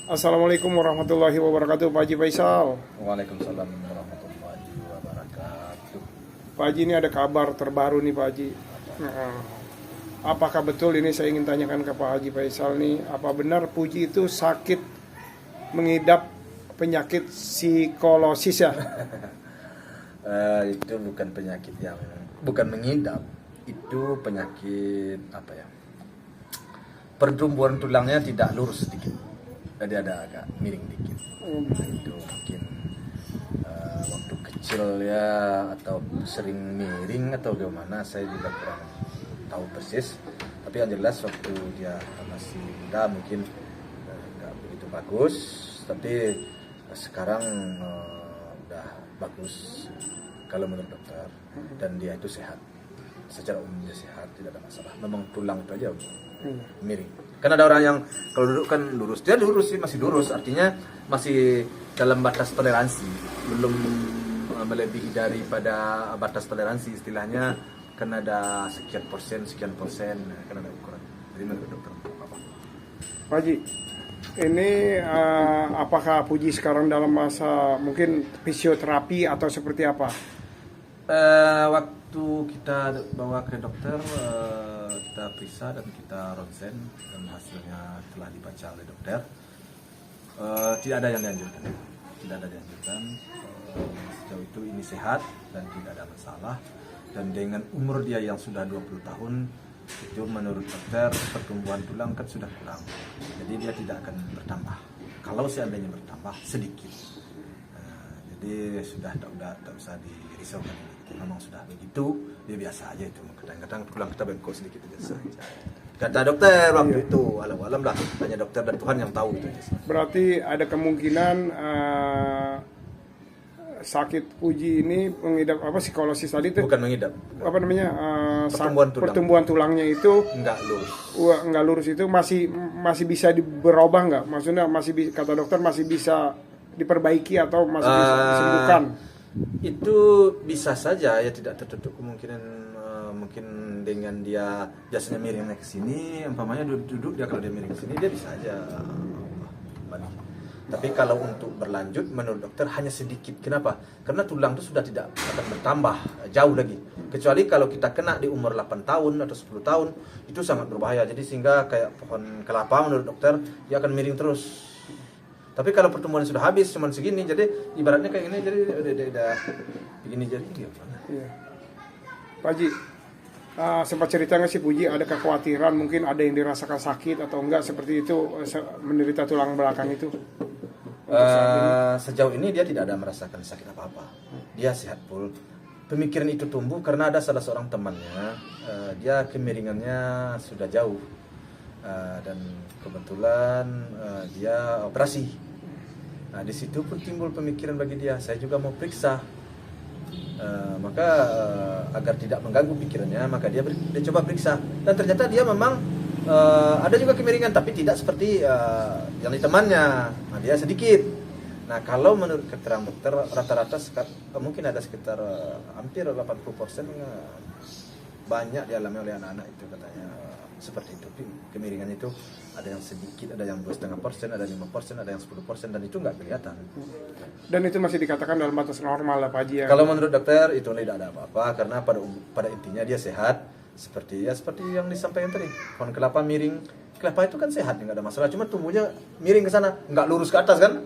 Assalamualaikum warahmatullahi wabarakatuh, Pak Haji Faisal. Waalaikumsalam warahmatullahi wabarakatuh. Pak Haji, ini ada kabar terbaru nih Pak Haji. Nah, apakah betul ini, saya ingin tanyakan ke Pak Haji Faisal nih, apa benar Puji itu sakit mengidap penyakit psikolosis ya? Itu bukan penyakit yang bukan mengidap, itu penyakit apa ya? Pertumbuhan tulangnya tidak lurus sedikit, jadi ada agak miring dikit. Itu mungkin waktu kecil ya, atau sering miring atau gimana, saya juga kurang tahu persis. Tapi yang jelas waktu dia masih muda mungkin nggak begitu bagus, tapi sekarang udah bagus kalau menurut dokter, dan dia itu sehat. Secara umum dia sehat, tidak ada masalah. Memang tulang itu aja miring. Kan ada orang yang kalau duduk kan lurus, dia lurus sih, masih lurus, artinya masih dalam batas toleransi, belum melebihi daripada batas toleransi istilahnya, kan ada sekian persen, kan ada ukuran. Jadi menurut dokter apa? Pak Haji, ini apakah Puji sekarang dalam masa mungkin fisioterapi atau seperti apa? Waktu kita bawa ke dokter, kita periksa dan kita ronsen, dan hasilnya telah dibaca oleh dokter. Tidak ada yang dianjurkan, sejauh itu ini sehat dan tidak ada masalah. Dan dengan umur dia yang sudah 20 tahun, itu menurut dokter pertumbuhan tulang kan sudah kurang, jadi dia tidak akan bertambah. Kalau seandainya bertambah sedikit, jadi sudah tak usah dirisaukan. Memang sudah begitu, dia biasa aja itu. Kadang-kadang tulang kita bengkok sedikit biasa aja. Kata dokter waktu itu, alam lah, hanya dokter dan Tuhan yang tahu itu. Berarti ada kemungkinan sakit Puji ini mengidap apa, psikolosis tadi itu? Bukan mengidap. Apa namanya? Pertumbuhan tulangnya itu enggak lurus. Enggak lurus itu masih bisa berubah nggak? Maksudnya kata dokter masih bisa diperbaiki atau masih bisa disembuhkan? Itu bisa saja ya, tidak tertutup kemungkinan. Mungkin dengan dia biasanya miringnya ke sini, umpamanya duduk dia, kalau dia miring ke sini dia bisa aja balik. Tapi kalau untuk berlanjut menurut dokter hanya sedikit. Kenapa? Karena tulang itu sudah tidak akan bertambah jauh lagi. Kecuali kalau kita kena di umur 8 tahun atau 10 tahun, itu sangat berbahaya. Jadi sehingga kayak pohon kelapa menurut dokter, dia akan miring terus. Tapi kalau pertumbuhan sudah habis cuman segini, jadi ibaratnya kayak gini, jadi udah begini jadi gimana? Iya. Pak Haji, sempat cerita nggak sih Puji, ada kekhawatiran mungkin ada yang dirasakan sakit atau enggak seperti itu, menderita tulang belakang itu? Sejauh ini dia tidak ada merasakan sakit apa-apa. Dia sehat full. Pemikiran itu tumbuh karena ada salah seorang temannya, dia kemiringannya sudah jauh, dan kebetulan dia operasi. Nah, di situ pun timbul pemikiran bagi dia, saya juga mau periksa. Maka agar tidak mengganggu pikirannya, maka dia coba periksa, dan ternyata dia memang ada juga kemiringan, tapi tidak seperti yang di temannya. Nah, dia sedikit. Nah, kalau menurut keterangan dokter, rata-rata mungkin ada sekitar hampir 80% banyak dialami oleh anak-anak itu, katanya seperti itu. Kemiringan itu ada yang sedikit, ada yang 2,5%, ada 5%, ada yang 10%, dan itu nggak kelihatan. Dan itu masih dikatakan dalam batas normal lah Pak Haji ya? Kalau menurut dokter itu tidak ada apa-apa, karena pada intinya dia sehat, seperti yang disampaikan tadi. Pohon kelapa miring, kelapa itu kan sehat, nggak ada masalah, cuma tumbuhnya miring ke sana, nggak lurus ke atas kan.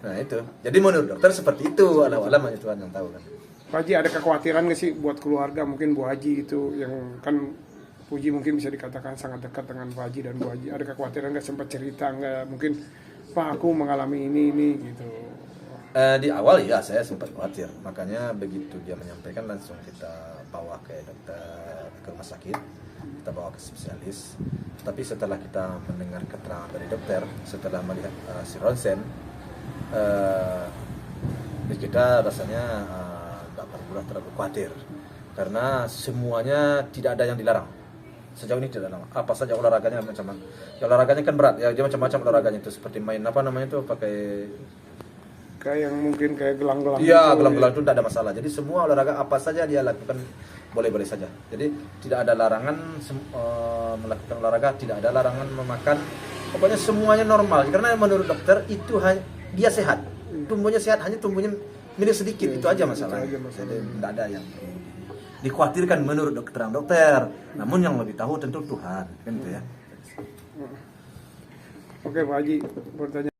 Nah itu, jadi menurut dokter seperti itu, alam hanya Tuhan yang tahu kan. Pak Haji, ada kekhawatiran nggak sih buat keluarga, mungkin Bu Haji itu yang kan Puji mungkin bisa dikatakan sangat dekat dengan Pak Haji dan Bu Haji, ada kekhawatiran nggak, sempat cerita nggak, mungkin Pak aku mengalami ini gitu? Di awal ya saya sempat khawatir, makanya begitu dia menyampaikan langsung kita bawa ke dokter, ke rumah sakit, kita bawa ke spesialis. Tapi setelah kita mendengar keterangan dari dokter, setelah melihat si ronsen, kita rasanya tidak perlu terlalu khawatir, karena semuanya tidak ada yang dilarang. Sejauh ini tidak lama. Apa saja olahraganya macam-macam. Ya, olahraganya kan berat. Ya, dia macam-macam olahraganya itu, seperti main apa namanya itu, pakai kayak yang mungkin kayak gelang-gelang. Iya, gelang-gelang itu tidak ada masalah. Jadi semua olahraga apa saja dia lakukan boleh-boleh saja. Jadi tidak ada larangan melakukan olahraga, tidak ada larangan memakan Pokoknya semuanya normal karena menurut dokter itu hanya dia sehat, tumbuhnya sehat, hanya tumbuhnya miring sedikit, itu aja masalahnya. Itu aja masalah. Jadi tidak ada yang dikhawatirkan menurut dokter. Namun yang lebih tahu tentu Tuhan, kan itu ya. Oke Pak Haji, bertanya